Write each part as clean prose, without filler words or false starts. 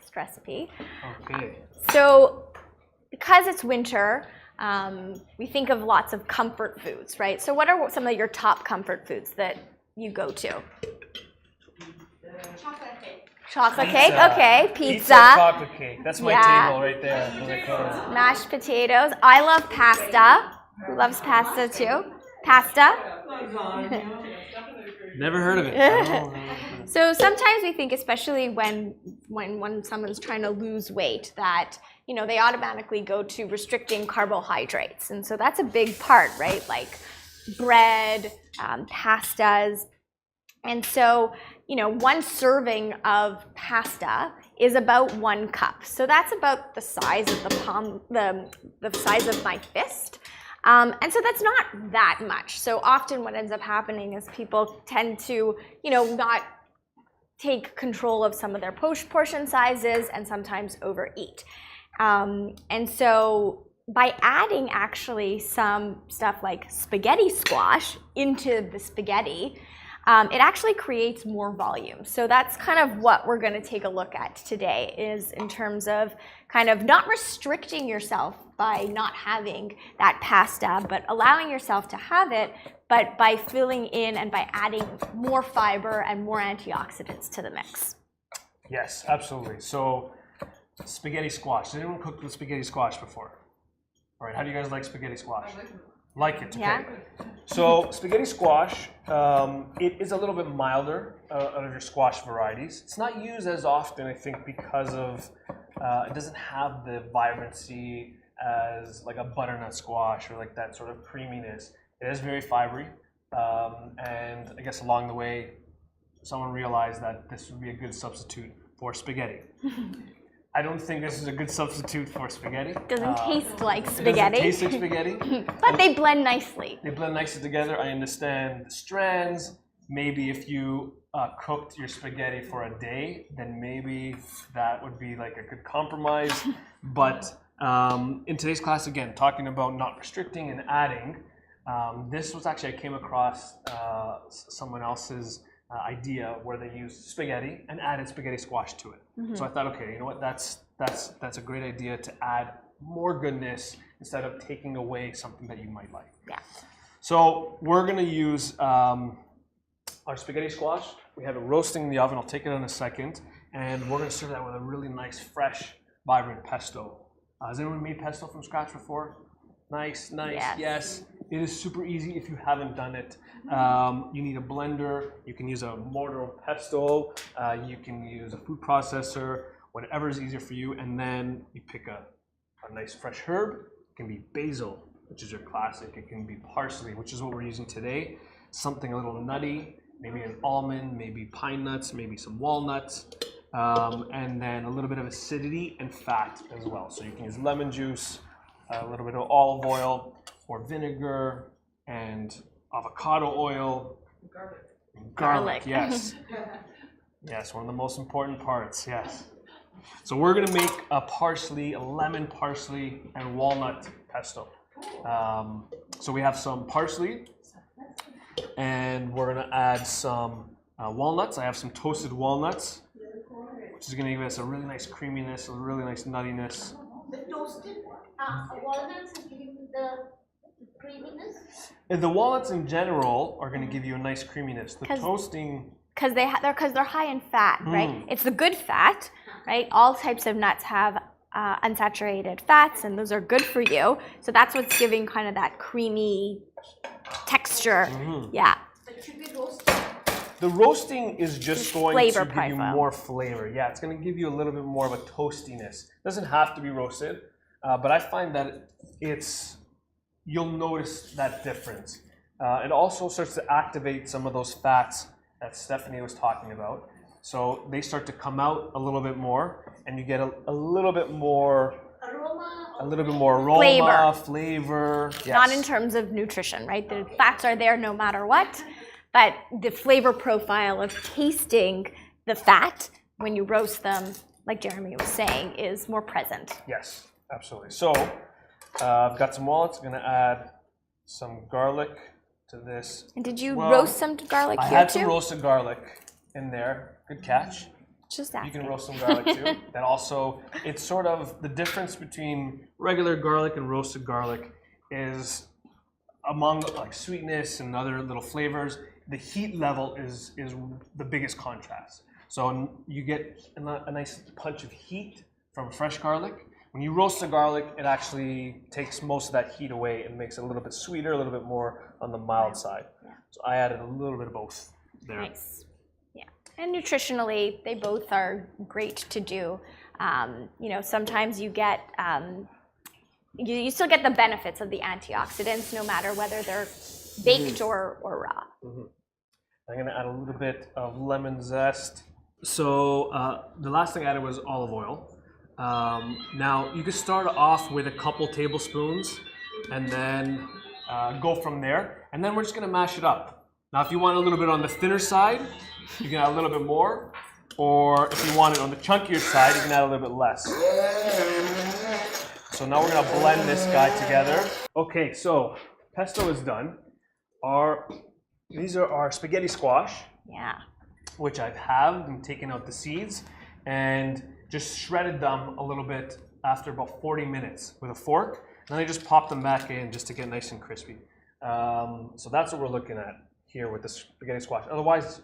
next recipe. Okay. So because it's winter, we think of lots of comfort foods, right? So what are some of your top comfort foods that you go to? Chocolate cake. Chocolate cake, okay. Pizza. Chocolate cake. That's my table right there. Mashed potatoes. I love pasta. Who loves pasta too? Pasta. Never heard of it. So sometimes we think, especially when someone's trying to lose weight, that they automatically go to restricting carbohydrates, and so that's a big part, right? Like bread, pastas, and so one serving of pasta is about 1 cup. So that's about the size of the size of my fist. And so that's not that much. So often what ends up happening is people tend to, not take control of some of their portion sizes and sometimes overeat. And so by adding actually some stuff like spaghetti squash into the spaghetti, it actually creates more volume. So that's kind of what we're going to take a look at today, is in terms of kind of not restricting yourself by not having that pasta, but allowing yourself to have it, but by filling in and by adding more fiber and more antioxidants to the mix. Yes, absolutely. So spaghetti squash. Has anyone cooked with spaghetti squash before? All right, how do you guys like spaghetti squash? Like it, okay. Yeah. So spaghetti squash, it is a little bit milder out of your squash varieties. It's not used as often, I think, because of it doesn't have the vibrancy as like a butternut squash or like that sort of creaminess. It is very fibery, and I guess along the way, someone realized that this would be a good substitute for spaghetti. I don't think this is a good substitute for spaghetti. Doesn't taste like spaghetti. It doesn't taste like spaghetti. But they blend nicely. They blend nicely together. I understand the strands. Maybe if you cooked your spaghetti for a day, then maybe that would be like a good compromise. But in today's class, again, talking about not restricting and adding, this was actually, I came across someone else's idea where they used spaghetti and added spaghetti squash to it. Mm-hmm. So I thought, okay, you know what, that's a great idea to add more goodness instead of taking away something that you might like. Yeah. So we're gonna use our spaghetti squash. We have it roasting in the oven. I'll take it in a second, and we're gonna serve that with a really nice, fresh, vibrant pesto. Has anyone made pesto from scratch before? Nice, yes. It is super easy if you haven't done it. You need a blender. You can use a mortar or pesto. You can use a food processor, whatever is easier for you. And then you pick a nice fresh herb. It can be basil, which is your classic. It can be parsley, which is what we're using today. Something a little nutty, maybe an almond, maybe pine nuts, maybe some walnuts. And then a little bit of acidity and fat as well. So you can use lemon juice, a little bit of olive oil or vinegar, and avocado oil. Garlic, yes. Yes, one of the most important parts, yes. So we're gonna make a lemon parsley and walnut pesto. So we have some parsley, and we're gonna add some walnuts. I have some toasted walnuts, which is gonna give us a really nice creaminess, a really nice nuttiness. The toasted walnuts is giving the creaminess? And the walnuts in general are gonna give you a nice creaminess. The toasting... Because they're high in fat, right? It's the good fat, right? All types of nuts have unsaturated fats, and those are good for you. So that's what's giving kind of that creamy texture. Yeah. But should we roast it? The roasting is just going to give you more flavor. Yeah, it's going to give you a little bit more of a toastiness. It doesn't have to be roasted, but I find that you'll notice that difference. It also starts to activate some of those fats that Stephanie was talking about. So they start to come out a little bit more, and you get a little bit more aroma, flavor. Yes. Not in terms of nutrition, right? The fats are there no matter what, but the flavor profile of tasting the fat when you roast them, like Jeremy was saying, is more present. Yes, absolutely. So I've got some walnuts. I'm going to add some garlic to this. And did you roast some garlic here too? I had some roasted garlic in there. Good catch. Just You can asking. roast some garlic too. That also, it's sort of the difference between regular garlic and roasted garlic is among like sweetness and other little flavors, the heat level is the biggest contrast. So you get a nice punch of heat from fresh garlic. When you roast the garlic, it actually takes most of that heat away and makes it a little bit sweeter, a little bit more on the mild side. Yeah. So I added a little bit of both there. Nice. Yeah. And nutritionally, they both are great to do. You know, sometimes you get, you still get the benefits of the antioxidants no matter whether they're baked or raw. I'm gonna add a little bit of lemon zest. So the last thing I added was olive oil. Now you could start off with a couple tablespoons and then go from there. And then we're just gonna mash it up. Now if you want a little bit on the thinner side, you can add a little bit more. Or if you want it on the chunkier side, you can add a little bit less. So now we're gonna blend this guy together. Okay, so pesto is done. These are our spaghetti squash. Yeah. Which I've halved and taken out the seeds and just shredded them a little bit after about 40 minutes with a fork. And then I just pop them back in just to get nice and crispy. So that's what we're looking at here with the spaghetti squash. Otherwise,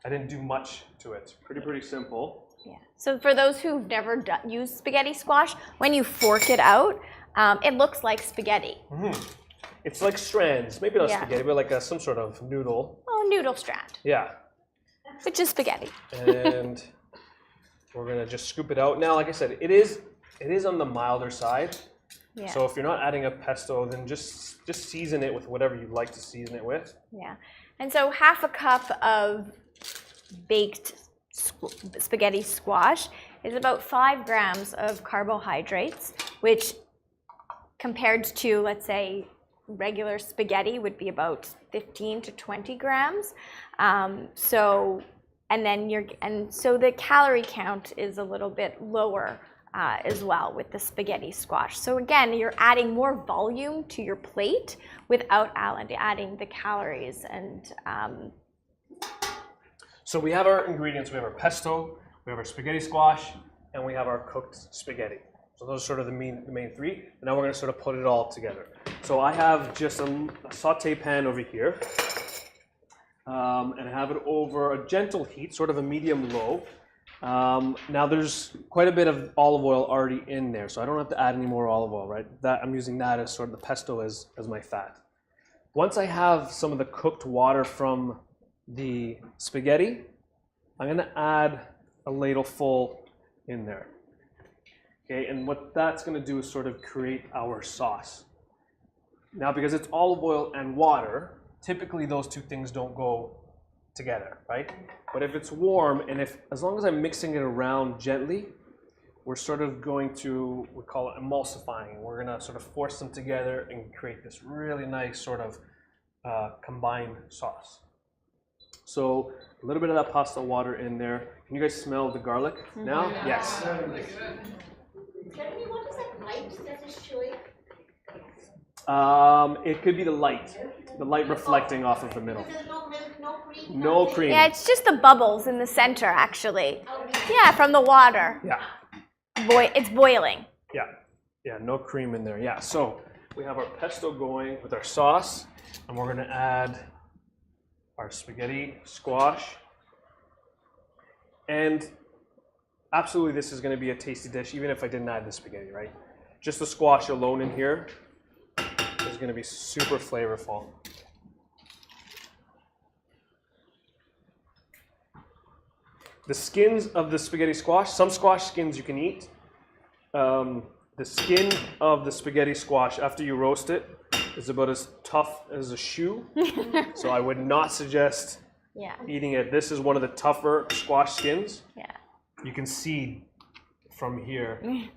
I didn't do much to it. Pretty simple. Yeah. So for those who've never used spaghetti squash, when you fork it out, it looks like spaghetti. It's like strands, maybe not Yeah. spaghetti, but like some sort of noodle. Oh, noodle strand, Yeah. which is spaghetti. And we're gonna just scoop it out. Now, like I said, it is on the milder side. Yeah. So if you're not adding a pesto, then just season it with whatever you'd like to season it with. Yeah. And so half a cup of baked spaghetti squash is about 5 grams of carbohydrates, which compared to, let's say, regular spaghetti would be about 15 to 20 grams. So the calorie count is a little bit lower as well with the spaghetti squash. So again, you're adding more volume to your plate without adding the calories. And So we have our ingredients. We have our pesto, we have our spaghetti squash, and we have our cooked spaghetti. So those are sort of the main three. And now we're going to sort of put it all together. So I have just a saute pan over here. And I have it over a gentle heat, sort of a medium-low. Now there's quite a bit of olive oil already in there, so I don't have to add any more olive oil, right? I'm using that as sort of the pesto as my fat. Once I have some of the cooked water from the spaghetti, I'm gonna add a ladle full in there. Okay, and what that's gonna do is sort of create our sauce. Now, because it's olive oil and water, typically those two things don't go together, right? But if it's warm and as long as I'm mixing it around gently, we're sort of going to, we call it emulsifying. We're gonna sort of force them together and create this really nice sort of combined sauce. So a little bit of that pasta water in there. Can you guys smell the garlic now? Yes. Jeremy, what is that light that is showing? It could be the light reflecting off of the middle. There's no milk, no cream. No nothing? cream. yeah, it's just the bubbles in the center, actually. Yeah, from the water. Yeah. It's boiling. Yeah, no cream in there. Yeah, so we have our pesto going with our sauce, and we're gonna add our spaghetti squash. And absolutely, this is gonna be a tasty dish, even if I didn't add the spaghetti, right? Just the squash alone in here is gonna be super flavorful. The skins of the spaghetti squash, some squash skins you can eat. The skin of the spaghetti squash, after you roast it, is about as tough as a shoe. So I would not suggest eating it. This is one of the tougher squash skins. Yeah. You can see from here. There's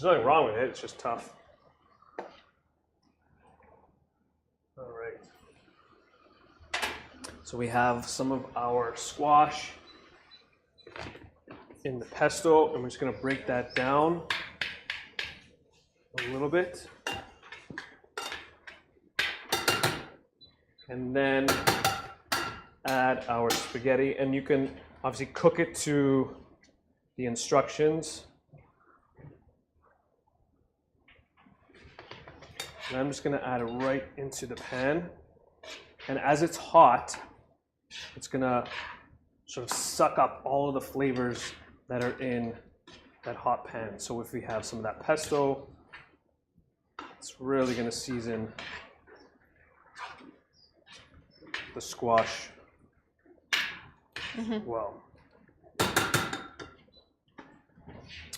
nothing wrong with it, it's just tough. All right. So we have some of our squash in the pesto, and we're just gonna break that down a little bit. And then add our spaghetti, and you can Obviously, cook it to the instructions. And I'm just going to add it right into the pan. And as it's hot, it's going to sort of suck up all of the flavors that are in that hot pan. So if we have some of that pesto, it's really going to season the squash well.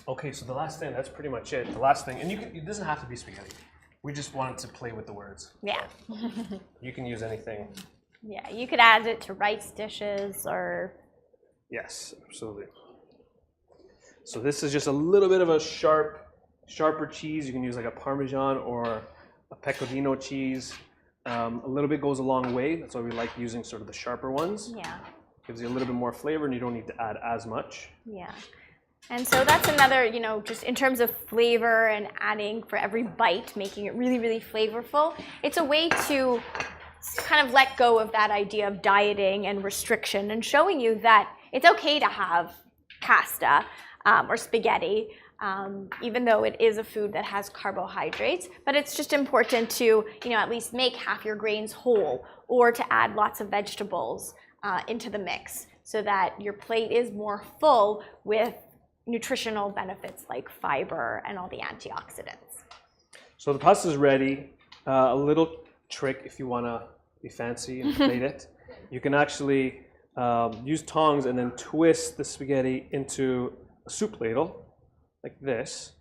Okay, so the last thing, that's pretty much it. The last thing, and it doesn't have to be spaghetti. We just wanted to play with the words. Yeah. You can use anything. Yeah, you could add it to rice dishes or... Yes, absolutely. So this is just a little bit of a sharper cheese. You can use like a Parmesan or a Pecorino cheese. A little bit goes a long way. That's why we like using sort of the sharper ones. Yeah. Gives you a little bit more flavor and you don't need to add as much. Yeah. And so that's another, you know, just in terms of flavor and adding for every bite, making it really, really flavorful. It's a way to kind of let go of that idea of dieting and restriction and showing you that it's okay to have pasta or spaghetti, even though it is a food that has carbohydrates. But it's just important to, you know, at least make half your grains whole or to add lots of vegetables into the mix so that your plate is more full with nutritional benefits like fiber and all the antioxidants. So the pasta is ready. A little trick if you want to be fancy and plate it. You can actually use tongs and then twist the spaghetti into a soup ladle like this.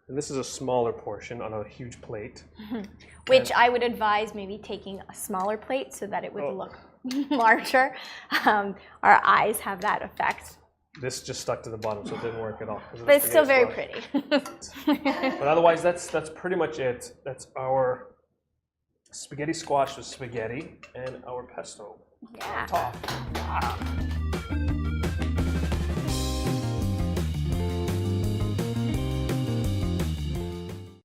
And this is a smaller portion on a huge plate. Which I would advise maybe taking a smaller plate so that it would look larger. Our eyes have that effect. This just stuck to the bottom, so it didn't work at all. But it's still very pretty. But otherwise, that's pretty much it. That's our spaghetti squash with spaghetti and our pesto. Yeah. On top.